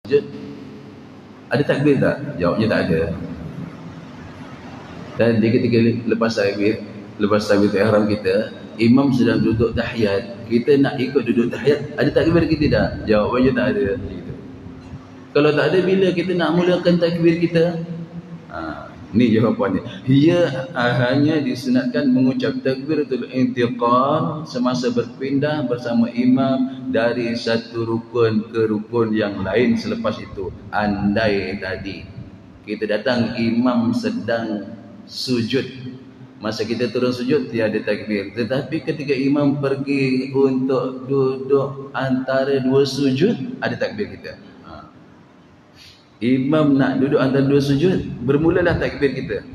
sujud, ada takbir tak? Jawabnya tak ada. Dan di ketika lepas takbir ihram kita, imam sedang duduk tahiyat, kita nak ikut duduk tahiyat, ada takbir kita tak? Jawapannya tak ada. Gitu. Kalau tak ada, bila kita nak mulakan takbir kita? Ni jawapannya. Ia hanya disunatkan mengucap takbiratul intiqal semasa berpindah bersama imam dari satu rukun ke rukun yang lain selepas itu. Andai tadi kita datang, imam sedang sujud, masa kita turun sujud tiada takbir. Tetapi ketika imam pergi untuk duduk antara dua sujud, ada takbir kita. Imam nak duduk antara dua sujud, bermulalah takbir kita.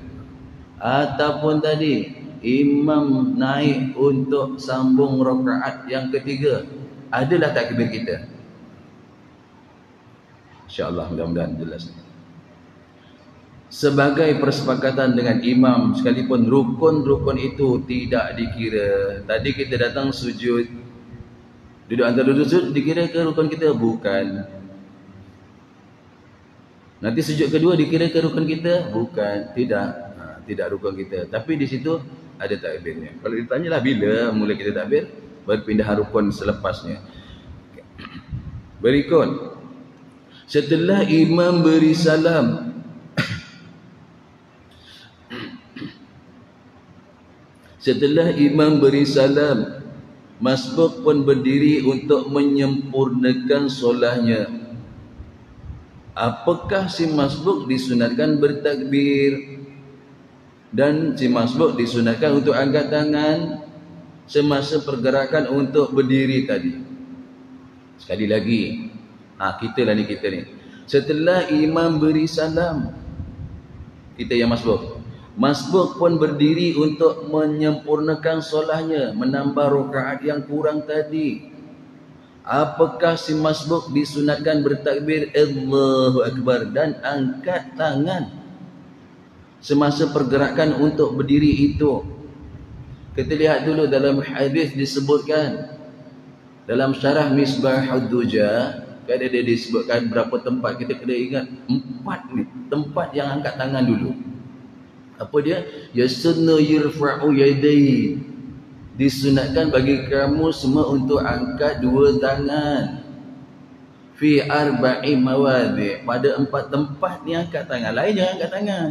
Ataupun tadi imam naik untuk sambung rakaat yang ketiga, adalah takbir kita. InsyaAllah mudah-mudahan jelas. Sebagai persepakatan dengan imam, sekalipun rukun-rukun itu tidak dikira. Tadi kita datang sujud, duduk antara dua sujud, dikira ke rukun kita? Bukan. Nanti sujud kedua dikira ke rukun kita? Bukan, tidak. Tidak rukun kita. Tapi di situ ada takbirnya. Kalau ditanyalah bila mula kita takbir, berpindah rukun selepasnya. Berikut, setelah imam beri salam, setelah imam beri salam, masbuk pun berdiri untuk menyempurnakan solahnya. Apakah si masbuk disunatkan bertakbir? Dan si masbuk disunatkan untuk angkat tangan semasa pergerakan untuk berdiri tadi. Sekali lagi, kita ni. Setelah imam beri salam, kita yang masbuk. Masbuk pun berdiri untuk menyempurnakan solahnya, menambah rakaat yang kurang tadi. Apakah si masbuk disunatkan bertakbir Allahu Akbar dan angkat tangan semasa pergerakan untuk berdiri itu? Kita lihat dulu dalam hadis disebutkan dalam syarah Misbahud Duja, kada dia disebutkan berapa tempat. Kita kena ingat 4 ni tempat yang angkat tangan dulu. Apa dia? Yasunnu yirfa'u yadayhi, disunatkan bagi kamu semua untuk angkat dua tangan. Fi arba'i mawadhi, pada 4 tempat ni angkat tangan. Lain jangan angkat tangan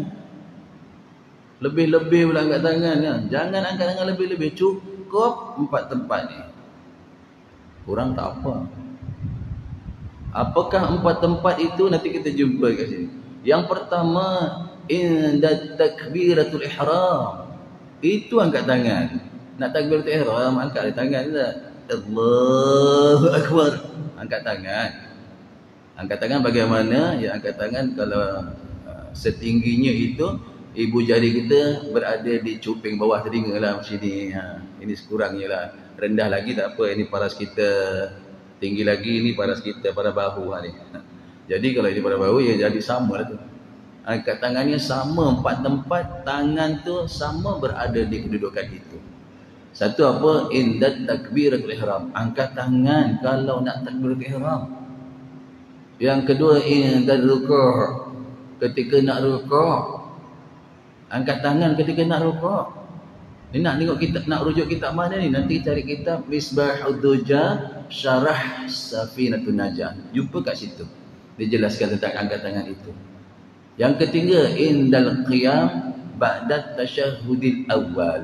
lebih-lebih pula angkat tangan kan? Jangan angkat tangan lebih-lebih, cukup 4 tempat ni. Kurang tak apa. Apakah 4 tempat itu? Nanti kita jumpa kat sini. Yang pertama, inda takbiratul ihram, itu angkat tangan. Nak takbiratul ihram, angkat tangan tak? Allahu Akbar, angkat tangan. Angkat tangan bagaimana? Ya, angkat tangan kalau setingginya itu ibu jari kita berada di cuping bawah telinga lah macam ni. Ini sekurangnya lah. Rendah lagi tak apa, ini paras kita. Tinggi lagi, ini paras kita pada bahu ni. Jadi kalau ini pada bahu, ya jadi sama lah tu. Angkat tangannya sama 4 tempat, tangan tu sama berada di kedudukan itu. Satu apa? Indat takbiratul ihram, angkat tangan kalau nak takbiratul ihram. Yang kedua, indad rukuk, ketika nak rukuk, angkat tangan ketika nak rukuk. Ni nak tengok kitab, nak rujuk kitab mana ni? Nanti cari kitab Misbahud Duja Syarah Safinatun Najah, jumpa kat situ. Dia jelaskan tentang angkat tangan itu. Yang ketiga, indal qiyam ba'da tasyahhudil awal,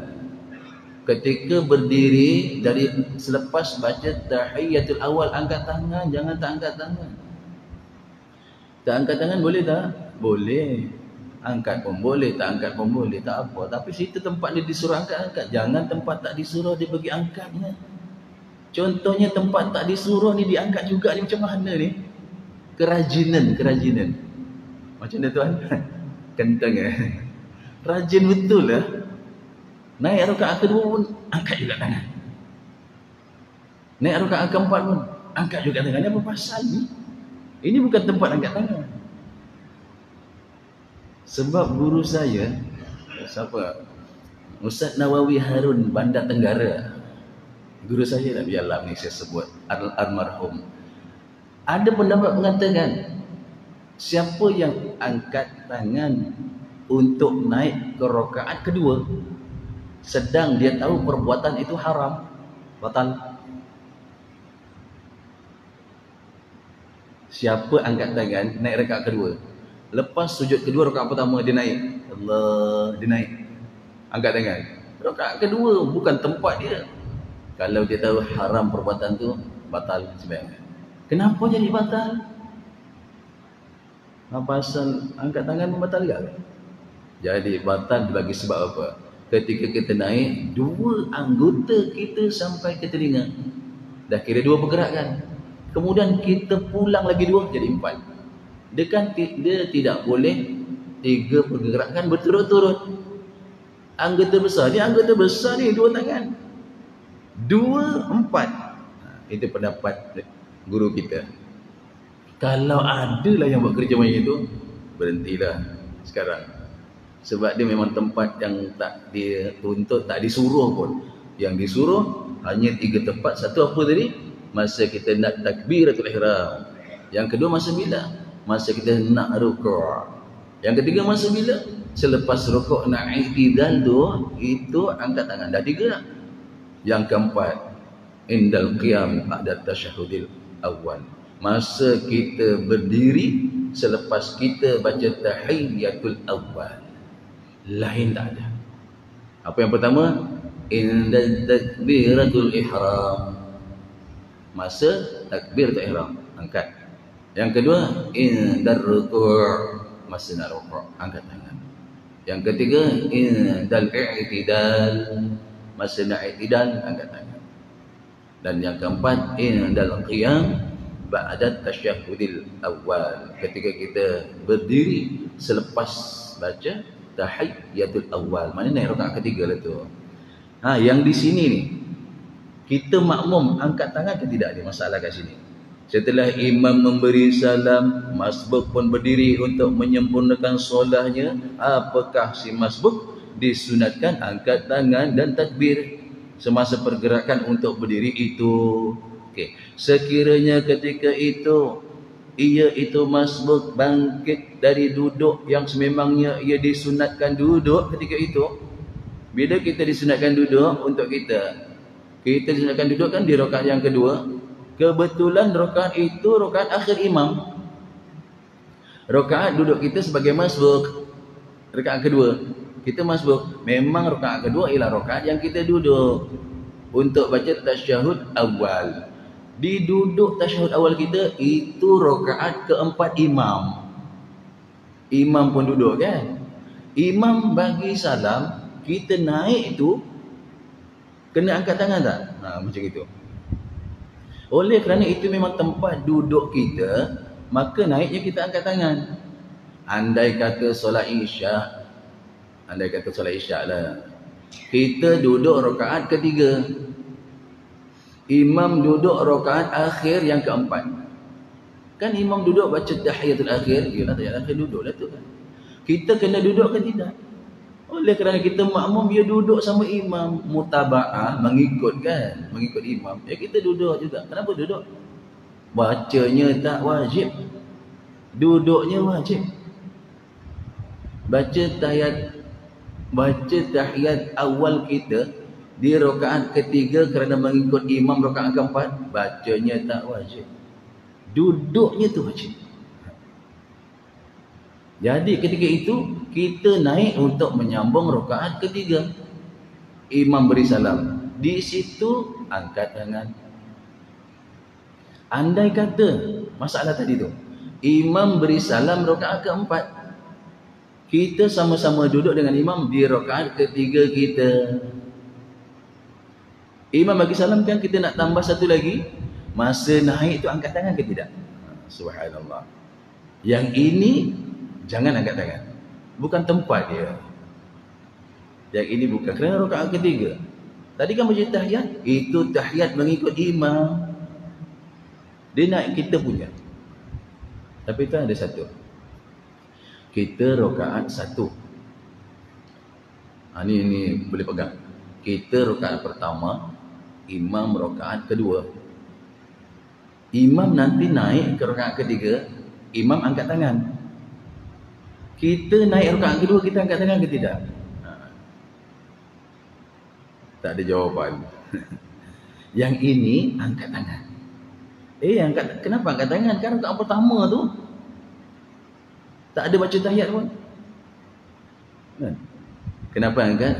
ketika berdiri dari selepas baca tahiyatul awal, angkat tangan. Jangan tak angkat tangan. Tak angkat tangan boleh tak? Boleh. Angkat pun boleh, tak angkat pun boleh, tak apa. Tapi situ tempat dia disuruh angkat. Jangan tempat tak disuruh dia bagi angkatnya. Contohnya tempat tak disuruh ni diangkat juga ni, macam mana ni? Kerajinan. Macam mana tuan? Kentang rajin betul lah. Naik rakaat kedua pun angkat juga tangan. Naik rakaat keempat pun angkat juga tangan. Apa pasal ni? Ini bukan tempat angkat tangan. Sebab guru saya, siapa? Ustaz Nawawi Harun Bandar Tenggara. Guru saya dah biarlah ni saya sebut, almarhum. Ada pendapat mengatakan Siapa yang angkat tangan untuk naik ke rakaat kedua sedang dia tahu perbuatan itu haram, batal? Siapa angkat tangan naik rakaat kedua, lepas sujud kedua rakaat pertama dia naik, Allah, dia naik, angkat tangan. Rakaat kedua bukan tempat dia. Kalau dia tahu haram perbuatan tu, batal sembahyang. Kenapa jadi batal? Apa asal angkat tangan membatal ke? Jadi batal bagi sebab apa? Ketika kita naik, dua anggota kita sampai ke telinga. Dah kira dua pergerakan. Kemudian kita pulang lagi dua, jadi 4. Dia tidak boleh 3 pergerakan berturut-turut. Anggota besar, dia anggota besar ni 2 tangan. 2, 4. Itu pendapat guru kita. Kalau adalah yang buat kerja macam itu, berhentilah sekarang. Sebab dia memang tempat yang tak dia tuntut, tak disuruh pun. Yang disuruh hanya 3 tempat. Satu apa tadi? Masa kita nak takbiratul ihram. Yang kedua masa bila? Masa kita nak rukuk. Yang ketiga masa bila? Selepas rukuk nak i'tidal tu, itu angkat tangan. Dah 3. Yang keempat, indal qiyam ba'da tasyahudil awal. Masa kita berdiri selepas kita baca tahiyatul awal. Lain tak ada. Apa yang pertama? Indal takbiratul ihram. Masa takbiratul ihram, angkat. Yang kedua, indal ruku'. Masa nak rukuk, angkat tangan. Yang ketiga, indal i'tidal. Masa nak i'tidal, angkat tangan. Dan yang keempat, indal qiyam ba'da tasyahudil awal. Ketika kita berdiri selepas baca tahiyatul awal. Mana naik rakaat ketiga lah tu. Yang di sini ni, kita makmum angkat tangan ke tidak? Ada masalah kat sini. Setelah imam memberi salam, masbuk pun berdiri untuk menyempurnakan solatnya. Apakah si masbuk disunatkan angkat tangan dan takbir semasa pergerakan untuk berdiri itu? Okey, sekiranya ketika itu ia itu masbuk bangkit dari duduk yang sememangnya ia disunatkan duduk ketika itu. Bila kita disunatkan duduk untuk kita disunatkan duduk kan di rakaat yang kedua. Kebetulan rakaat itu rakaat akhir imam. Rakaat duduk kita sebagai masbuk. Rakaat kedua kita masbuk. Memang rakaat kedua ialah rakaat yang kita duduk untuk baca tasyahud awal. Di duduk tasyahud awal kita itu rakaat keempat imam. Imam pun duduk kan. Imam bagi salam, kita naik itu kena angkat tangan tak? Macam itu. Oleh kerana itu memang tempat duduk kita, maka naiknya kita angkat tangan. Andai kata solat isyak lah, kita duduk rakaat ketiga, imam duduk rakaat akhir yang keempat. Kan imam duduk baca tahiyatul akhir, yalah tahiyatul akhir duduklah tu kan. Kita kena duduk ke tidak? Oleh kerana kita makmum, dia duduk sama imam, mutaba'ah, mengikut kan, mengikut imam. Kita duduk juga. Kenapa duduk? Bacanya tak wajib, duduknya wajib. Baca tahiyat awal kita di rakaat ketiga kerana mengikut imam rakaat keempat, bacanya tak wajib, duduknya tu wajib. Jadi ketika itu kita naik untuk menyambung rakaat ketiga. Imam beri salam, di situ angkat tangan. Andai kata masalah tadi tu, imam beri salam rakaat keempat, kita sama-sama duduk dengan imam di rakaat ketiga kita. Imam bagi salam kan, kita nak tambah satu lagi. Masa naik tu angkat tangan ke tidak? Subhanallah. Yang ini jangan angkat tangan, bukan tempat dia. Yang ini bukan, kerana rakaat ketiga. Tadi kan baca tahiyat, itu tahiyat mengikut imam. Dia naik kita punya. Tapi itu ada satu, kita rakaat satu. Ini boleh pegang. Kita rakaat pertama, imam rakaat kedua. Imam nanti naik ke rakaat ketiga, imam angkat tangan. Kita naik rakaat kedua, kita angkat tangan ke tidak? Tak ada jawapan. Yang ini angkat tangan. Kenapa angkat tangan? Kan rakaat pertama tu tak ada baca tahiyat pun. Kenapa angkat?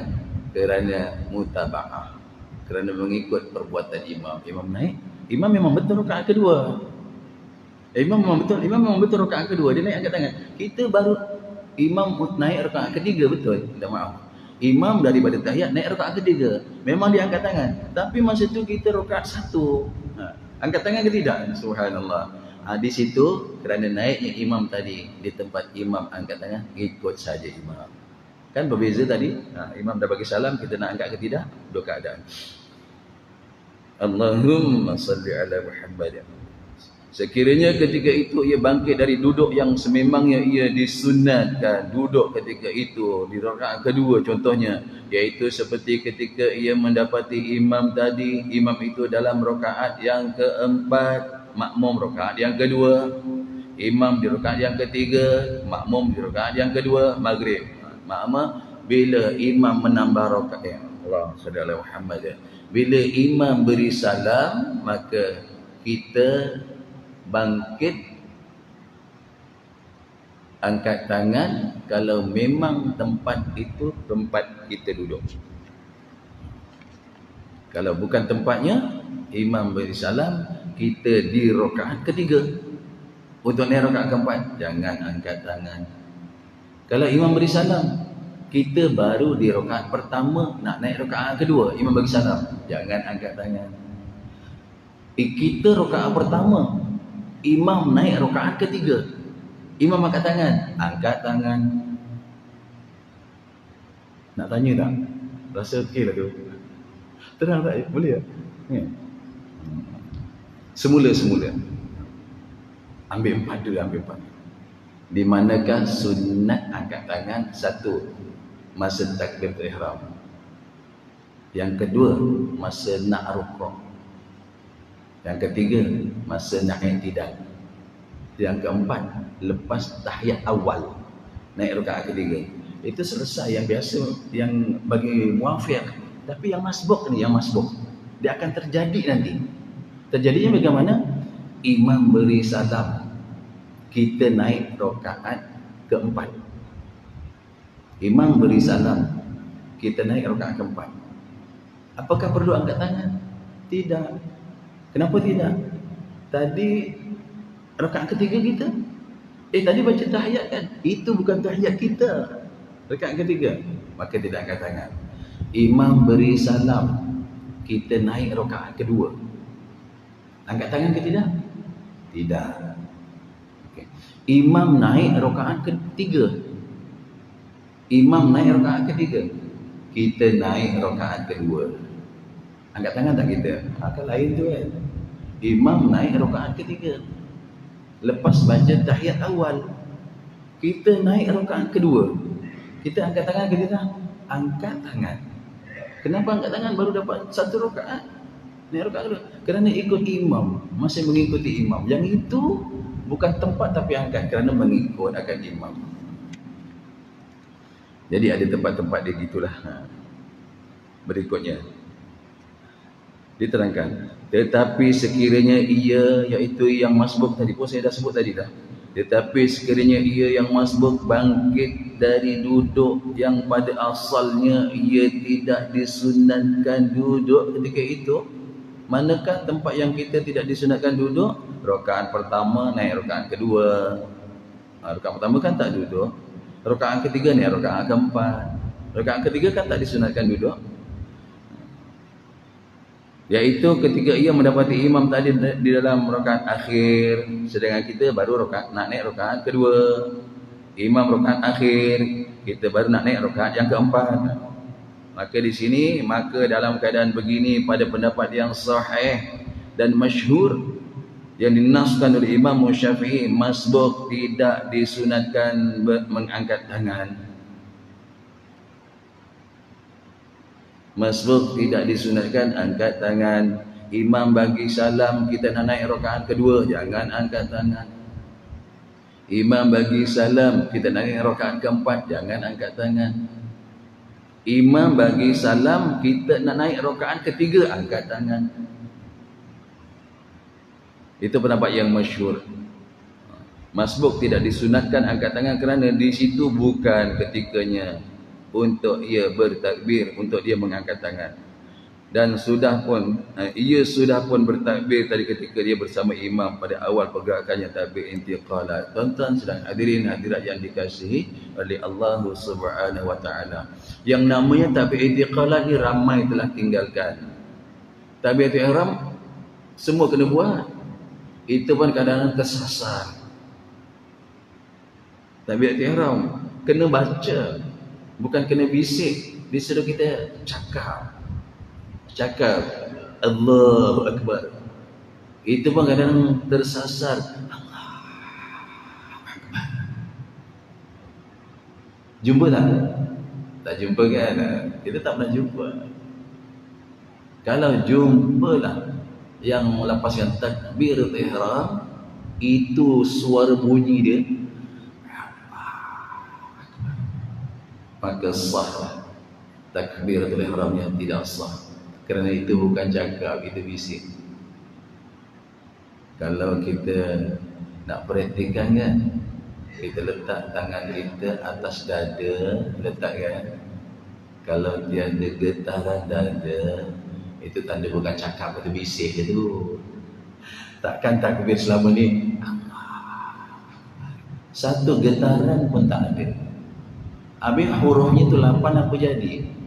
Kerana mutaba'ah, kerana mengikut perbuatan imam. Imam naik, imam memang betul rakaat kedua. Imam memang betul rakaat kedua, dia naik angkat tangan. Kita baru imam naik rakaat ketiga, betul? Minta maaf. Imam daripada tahiyat naik rakaat ketiga, memang dia angkat tangan. Tapi masa tu kita rakaat satu. Angkat tangan ke tidak? Subhanallah. Di situ kerana naiknya imam tadi, di tempat imam angkat tangan, ikut saja imam. Kan berbeza tadi. Imam dah bagi salam, kita nak angkat ke tidak? Dua keadaan. Allahumma salli ala Muhammad. Sekiranya ketika itu ia bangkit dari duduk yang sememangnya ia disunatkan, duduk ketika itu di rakaat kedua contohnya, iaitu seperti ketika ia mendapati imam tadi, imam itu dalam rakaat yang keempat, makmum rakaat yang kedua, imam di rakaat yang ketiga, makmum di rakaat yang kedua, maghrib. Makna bila imam menambah rakaat, Allah sallallahu Muhammad, bila imam beri salam, maka kita bangkit angkat tangan kalau memang tempat itu tempat kita duduk. Kalau bukan tempatnya, imam beri salam, kita di rakaat ketiga. Untuk naik rakaat keempat, jangan angkat tangan. Kalau imam beri salam, kita baru di rakaat pertama nak naik rakaat kedua, imam bagi salam, jangan angkat tangan. Kita rakaat pertama, imam naik rakaat ketiga, imam angkat tangan, angkat tangan. Nak tanya tak? Rasa okey lah tu? Terang tak? Boleh tak? Ya. Semula-semula ambil 4 dulu, ambil 4. Di manakah sunat angkat tangan? 1, masa takbiratul ihram. Yang kedua, masa nak rukuk. Yang ketiga, masa nak i'tidal. Yang keempat, lepas tahiyat awal, naik rakaat ketiga. Itu selesai yang biasa, yang bagi muafiq. Tapi yang masbuk ni, yang masbuk, dia akan terjadi nanti. Terjadinya bagaimana? Imam beri salam, kita naik rakaat keempat. Imam beri salam, kita naik rakaat keempat. Apakah perlu angkat tangan? Tidak. Kenapa tidak? Tadi rakaat ketiga kita, tadi baca tahiyat kan? Itu bukan tahiyat kita, rakaat ketiga. Maka tidak angkat tangan. Imam beri salam, kita naik rakaat kedua, angkat tangan ke tidak? Tidak. Okay. Imam naik rakaat ketiga, imam naik rakaat ketiga, kita naik rakaat kedua, angkat tangan tak kita? Akal lain tu kan. Imam naik rakaat ketiga, lepas baca tahiyat awal, kita naik rakaat kedua, kita angkat tangan ke tidak? Angkat tangan. Kenapa angkat tangan? Baru dapat 1 rakaat, naik rakaat kedua. Kerana ikut imam, masih mengikuti imam. Yang itu bukan tempat tapi angkat, kerana mengikut akan imam. Jadi ada tempat-tempat dia gitulah. Berikutnya diterangkan, tetapi sekiranya ia, iaitu yang masbuk tadi pun saya dah sebut tadi dah. Tetapi sekiranya ia yang masbuk bangkit dari duduk yang pada asalnya ia tidak disunatkan duduk ketika itu. Manakah tempat yang kita tidak disunatkan duduk? Rakaat pertama naik rakaat kedua. Rakaat pertama kan tak duduk. Rakaat ketiga naik rakaat keempat. Rakaat ketiga kan tak disunatkan duduk. Iaitu ketika ia mendapati imam tadi di dalam rakaat akhir, sedangkan kita baru nak naik rakaat kedua. Imam rakaat akhir, kita baru nak naik rakaat yang keempat. Maka di sini, maka dalam keadaan begini, pada pendapat yang sahih dan masyhur yang dinaskan oleh Imam Syafi'i, masbuk tidak disunatkan mengangkat tangan. Masbuk tidak disunatkan angkat tangan. Imam bagi salam, kita nak naik rakaat kedua, jangan angkat tangan. Imam bagi salam, kita naik rakaat keempat, jangan angkat tangan. Imam bagi salam, kita nak naik rakaat ketiga, angkat tangan. Itu pendapat yang masyhur. Masbuk tidak disunatkan angkat tangan kerana di situ bukan ketikanya untuk ia bertakbir, untuk dia mengangkat tangan. Dan ia sudah pun bertakbir tadi ketika dia bersama imam pada awal pergerakannya takbir intiqalat. Tuan-tuan sedang hadirin hadirat yang dikasihi oleh Allah Subhanahu wa taala. Yang namanya takbir intiqalat ni ramai telah tinggalkan. Takbir ihram semua kena buat. Itu pun kadang-kadang tersasar. Takbir ihram kena baca, bukan kena bisik. Disuruh kita cakap Allahu Akbar. Itu pun kadang tersasar. Jumpa tak? Tak jumpa kan? Kita tak pernah jumpa. Kalau jumpalah yang lepaskan takbir ihram, itu suara bunyi dia, maka sah takbiratul ihramnya tidak sah. Kerana itu bukan cakap, itu bisik. Kalau kita nak praktikan kan, kita letak tangan kita atas dada, letak kan. Kalau tiada getaran dada, itu tanda bukan cakap, itu bisik itu. Takkan takbir selama ni satu getaran pun tak ada. Habis hurufnya tu 8 apa jadi?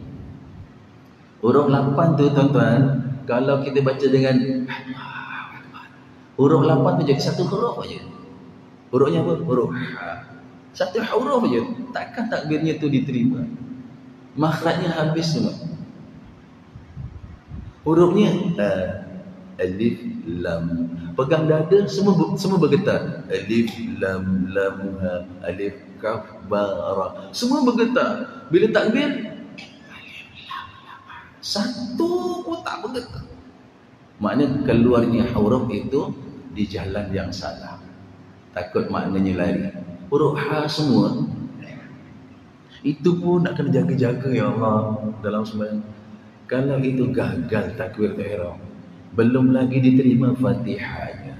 Huruf 8 tu tuan-tuan, kalau kita baca dengan huruf 8 tu jadi satu huruf aja. Hurufnya apa? Huruf ha. Satu huruf aja. Takkan takbirnya tu diterima. Makhrajnya habis semua. Hurufnya alif lam. Pegang dada semua bergetar. Alif lam lam ha, alif kaf ba ra. Semua bergetar. Bila takbir satu pun tak bergetar. Maknanya keluarnya huruf itu di jalan yang salah. Takut maknanya lari. Huruf ha semua itu pun nak kena jaga-jaga ya Allah dalam sembahyang. Kalau itu gagal takbir ihram, belum lagi diterima Fatihahnya.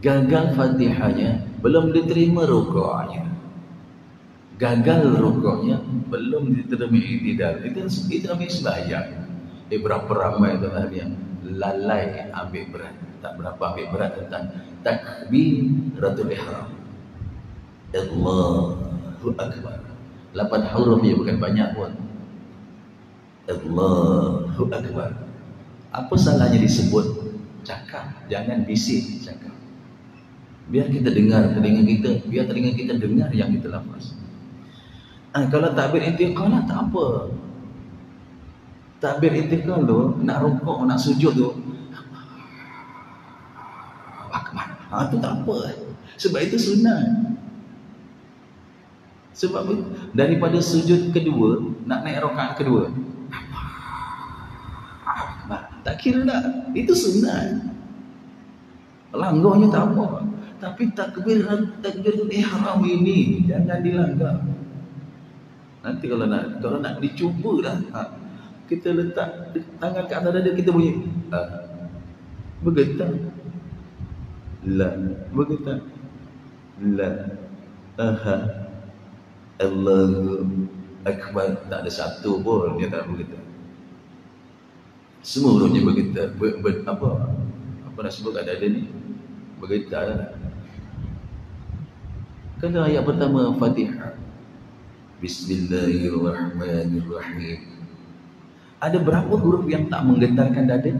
Gagal Fatihahnya, belum diterima rukuknya. Gagal rukuknya, belum diterima i'tidal. Itu namanya sembahyang. Berapa ramai tuan-tuan yang lalai ambil berat, tak berapa ambil berat tentang takbiratul ihram. Allahu Akbar. 8 huruf dia, bukan banyak pun. Allahu Akbar. Apa salahnya disebut cakap? Jangan bisik cakap. Biar kita dengar telinga kita, biar telinga kita dengar yang kita lafaz. Kalau takbir intiqal tak apa. Takbir intiqal tu, nak rukuk, nak sujud tu, Akbar. Tu tak apa. Sebab itu sunat. Sebab daripada sujud kedua, nak naik rakaat kedua, Akbar. Tak kira tak. Itu sunat. Langgarnya tak apa. Tapi takbir ihram ini jangan dilanggar. Nanti kalau nak dicuba dah, kita letak tangan ke atas dada, kita bunyi bergetar, la bergetar, la aha Allahu Akbar. Tak ada satu pun dia tak bergetar. Semua hurufnya bergetar. Apa nak sebut kat dada ni? Bergetar. Kata ayat pertama Fatihah, Bismillahirrahmanirrahim. Ada berapa huruf yang tak menggetarkan dada?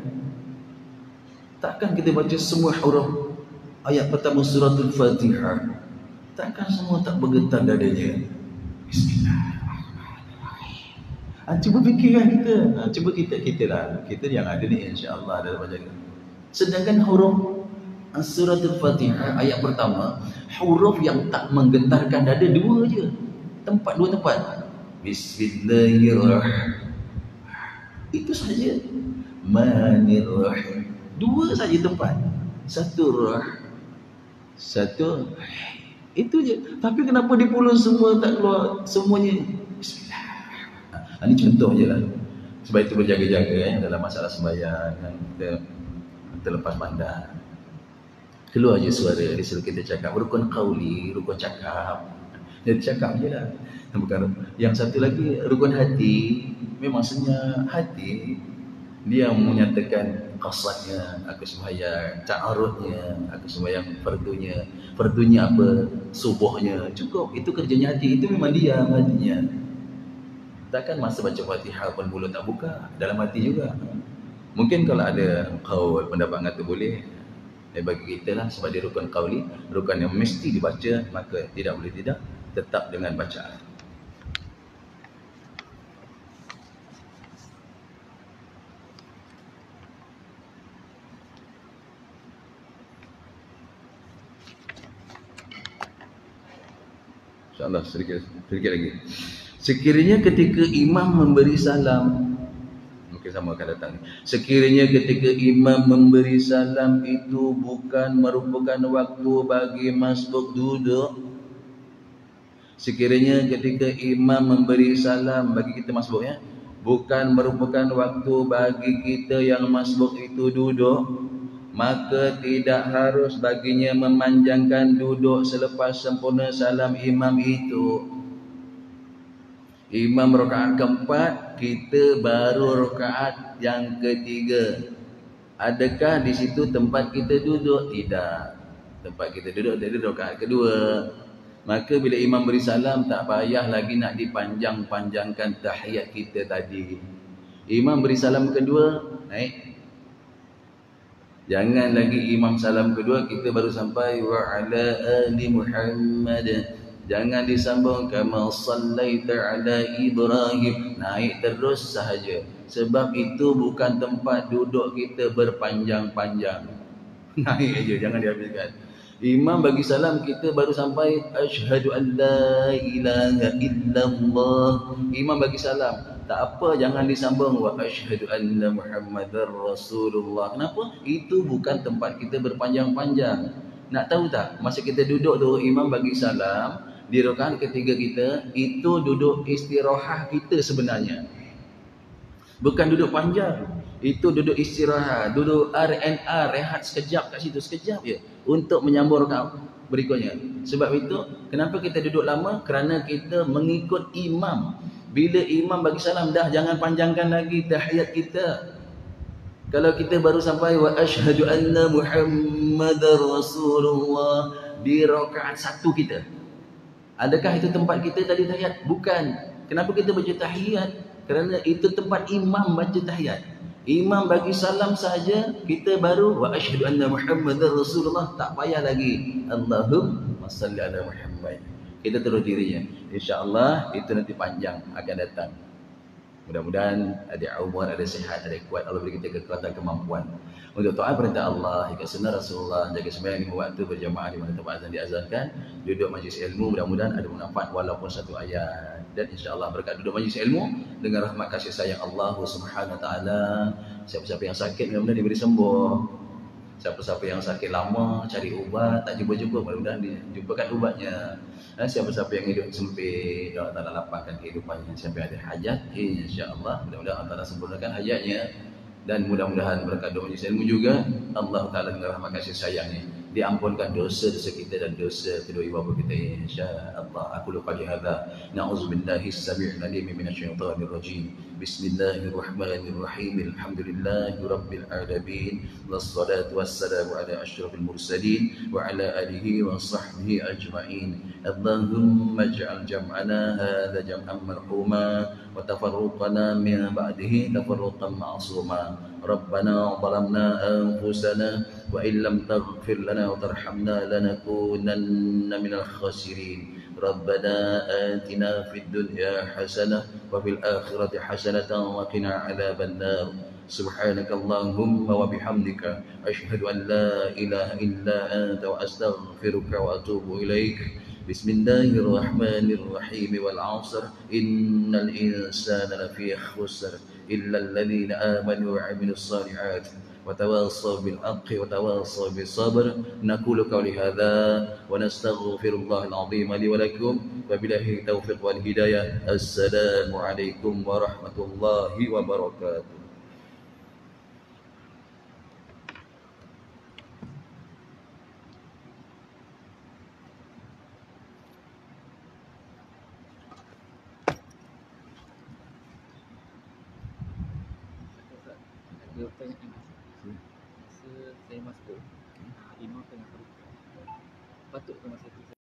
Takkan kita baca semua huruf ayat pertama suratul Fatihah, takkan semua tak bergetar dadanya? Bismillahirrahmanirrahim. Cuba fikirkan kita. Cuba kita lah. Kita yang ada ni insya-Allah dalam baca. Sedangkan huruf suratul Fatihah ayat pertama, huruf yang tak menggetarkan dada dua je. Dua tempat. Bismillahirrahmanirrahim. Itu saja. Manirrahim. Dua saja tempat. Satu rah, Satu, itu je. Tapi kenapa di pulau semua tak keluar semuanya? Bismillah. Ini contoh je lah. Sebab itu berjaga-jaga dalam masalah sembahyang kan, kita terlepas pandang. Keluar je suara, disuruh kita cakap rukun qauli, rukun cakap. Jadi cakap je lah. Bukan. Yang satu lagi rukun hati, memang senyap hati. Dia menyatakan qasadnya, aku sembahyang, ta'arudnya, aku sembahyang fardunya apa, subuhnya, cukup. Itu kerjanya hati, itu memang dia hatinya. Takkan masa baca Fatihah pun mulut tak buka, dalam hati juga. Mungkin kalau ada qaul, pendapat kata boleh, bagi kita lah, sebab dia rukun qauli, rukun yang mesti dibaca, maka tidak boleh tidak, tetap dengan bacaan. InsyaAllah sedikit lagi. Sekiranya ketika imam memberi salam, mungkin sama akan datang. Sekiranya ketika imam memberi salam itu bukan merupakan waktu bagi masbuk duduk. Sekiranya ketika imam memberi salam bagi kita masbuk ya, bukan merupakan waktu bagi kita yang masbuk itu duduk, maka tidak harus baginya memanjangkan duduk selepas sempurna salam imam itu. Imam rakaat keempat, kita baru rakaat yang ketiga. Adakah di situ tempat kita duduk? Tidak. Tempat kita duduk dari rakaat kedua. Maka bila imam beri salam, tak payah lagi nak dipanjang-panjangkan tahiyat kita tadi. Imam beri salam kedua, naik. Jangan lagi imam salam kedua kita baru sampai wa ala ali Muhammad. Jangan disambung kama sallaita ala Ibrahim. Naik terus sahaja. Sebab itu bukan tempat duduk kita berpanjang-panjang. Naik aja, jangan dihabiskan. Imam bagi salam kita baru sampai asyhadu an la ilaha illallah. Imam bagi salam, tak apa, jangan disambung wa asyhadu anna Muhammadar Rasulullah. Kenapa? Itu bukan tempat kita berpanjang-panjang. Nak tahu tak? Masa kita duduk tu imam bagi salam di rakaat ketiga kita, itu duduk istirahat kita sebenarnya. Bukan duduk panjang. Itu duduk istirahat, duduk R&R, rehat sekejap kat situ, sekejap je untuk menyambung rakaat berikutnya. Sebab itu, kenapa kita duduk lama? Kerana kita mengikut imam. Bila imam bagi salam, dah jangan panjangkan lagi tahiyat kita. Kalau kita baru sampai wa asyhadu anna Muhammadar Rasulullah di rakaat satu kita, adakah itu tempat kita tadi tahiyat? Bukan. Kenapa kita baca tahiyat? Kerana itu tempat imam baca tahiyat. Imam bagi salam saja, kita baru wa asyhadu anna Muhammadar Rasulullah, tak payah lagi Allahumma salli ala Muhammad. Kita terus dirinya. InsyaAllah itu nanti panjang akan datang. Mudah-mudahan ada umur, ada sihat, ada kuat. Allah beri kita kekuatan, kemampuan untuk taat perintah Allah, ikut sunnah Rasulullah, jaga sembahyang lima waktu berjamaah di mana tempat azan diazankan, duduk majlis ilmu, mudah-mudahan ada manfaat walaupun satu ayat. Dan insya-Allah berkat duduk majlis ilmu dengan rahmat kasih sayang Allah Subhanahu wa taala, siapa-siapa yang sakit mudah-mudahan diberi sembuh. Siapa-siapa yang sakit lama cari ubat tak jumpa-jumpa, mudah-mudahan dijumpakan ubatnya. Dan siapa-siapa yang hidup sempit, Allah Taala lapangkan kehidupannya. Siapa yang ada hajat, insya-Allah mudah-mudahan Allah Taala sempurnakan hajatnya. Dan mudah-mudahan berkat doa majlis ilmu juga Allah Taala dengan rahmat kasih sayangnya diampunkan dosa-dosa kita dan dosa kedua ibu bapa kita, insya-Allah. Aku lupa hadza. Na'udzubillahi as-sami'il 'alim minasyaitonir rajim. Bismillahirrahmanirrahim. Alhamdulillahirabbil alamin. Wassalatu wassalamu ala asyrafil mursalin wa ala alihi wa sahbihi ajma'in. Allahumma ij'al jam'ana hadza jam'an marhuma wa tafarruqana min ba'dihi tafarruqan ma'suma. Rabbana zalamna anfusana wa illam taghfir lana wa tarhamna lanakunanna minal khasirin. Rabbana atina fid dunya hasanah wa fil akhirati hasanatan wa qina adzabannar. Subhanakallahumma wa bihamdika asyhadu an la ilaha illa anta wa astaghfiruka wa atubu ilaik. Bismillahirrahmanirrahim. Wal 'asr innal insana lafi khusr illa alladhina amanu wa 'amilus shalihat وتواصوا بالحق وتواصوا بالصبر. نقول قولي هذا ونستغفر الله العظيم لي ولكم وبالله التوفيق والهداية. السلام عليكم ورحمة الله وبركاته. Ada pertanyaan. Masa saya masuk, imam tengah berbuka. Patut ke masa itu